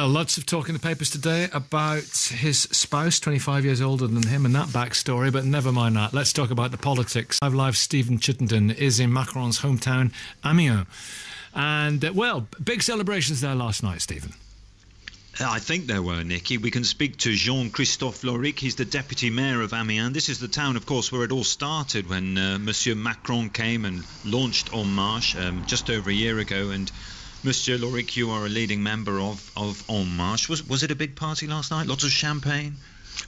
Well, lots of talk in the papers today about his spouse, 25 years older than him, and that backstory, but never mind that. Let's talk about the politics. Live Stephen Chittenden is in Macron's hometown, Amiens. And, well, big celebrations there last night, Stephen. I think there were, Nicky. We can speak to Jean-Christophe LORIC. He's the deputy mayor of Amiens. This is the town, of course, where it all started when Monsieur Macron came and launched En Marche just over a year ago. And Monsieur LORIC, you are a leading member of En Marche. Was it a big party last night? Lots of champagne?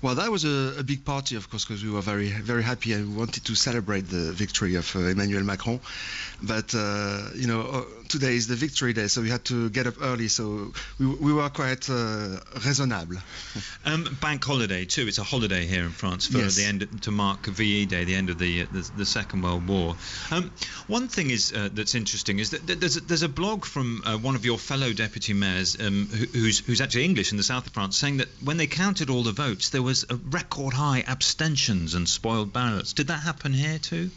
Well, that was a big party, of course, because we were very, very happy and we wanted to celebrate the victory of Emmanuel Macron. But, today is the victory day, so we had to get up early, so we were quite raisonnable. Bank holiday, too. It's a holiday here in France for Yes. the end to mark VE Day, the end of the Second World War. One thing is that's interesting is that there's a blog from one of your fellow deputy mayors who's actually English in the south of France, saying that when they counted all the votes, there was a record high abstentions and spoiled ballots. Did that happen here too?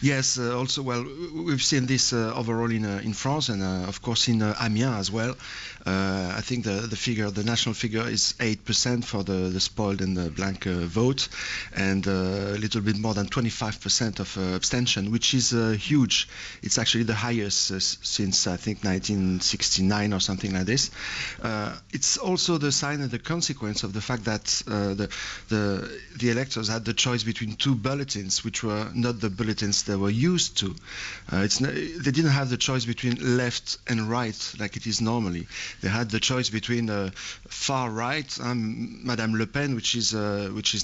Yes, also, well, we've seen this overall in France and, of course, in Amiens as well. I think the national figure is 8% for the spoiled and the blank vote, and a little bit more than 25% of abstention, which is huge. It's actually the highest since, I think, 1969 or something like this. It's also the sign and the consequence of the fact that the electors had the choice between two bulletins, which were not the bulletins they were used to. They didn't have the choice between left and right like it is normally. They had the choice between far right, Madame Le Pen, which is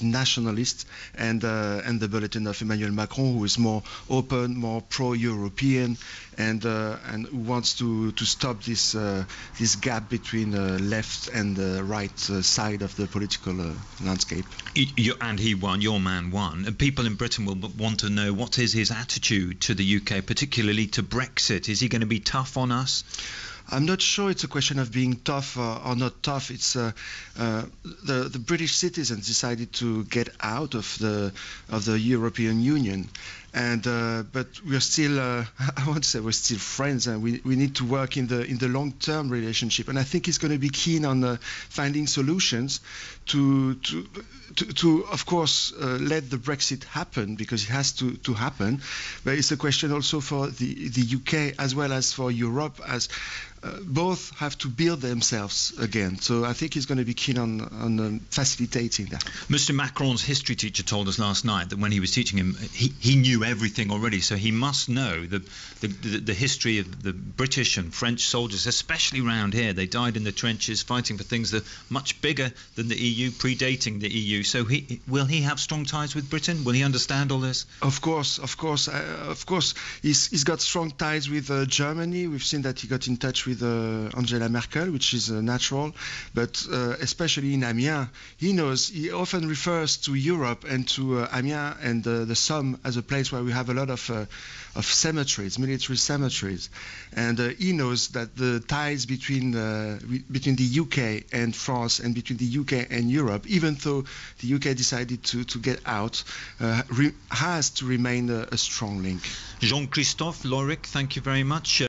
nationalist, and the bulletin of Emmanuel Macron, who is more open, more pro-European, and who wants to stop this gap between left and right side of the political landscape. And he won. Your man won. And people in Britain will want to know what is his attitude to the UK, particularly to Brexit. Is he going to be tough on us? I'm not sure it's a question of being tough or not tough. It's the British citizens decided to get out of the European Union, and but we're still I won't say we're still friends, and we need to work in the long-term relationship. And I think he's going to be keen on finding solutions to of course let the Brexit happen, because it has to happen. But it's a question also for the UK as well as for Europe, as both have to build themselves again. So I think he's going to be keen on facilitating that. Mr. Macron's history teacher told us last night that when he was teaching him, he knew everything already, so he must know the history of the British and French soldiers, especially around here. They died in the trenches fighting for things that are much bigger than the EU, predating the EU. So will he have strong ties with Britain? Will he understand all this? Of course. He's got strong ties with Germany. We've seen that he got in touch with Angela Merkel, which is natural, but especially in Amiens, he often refers to Europe and to Amiens and the Somme as a place where we have a lot of cemeteries, military cemeteries, and he knows that the ties between the UK and France and between the UK and Europe, even though the UK decided to get out, has to remain a strong link. Jean-Christophe LORIC, thank you very much.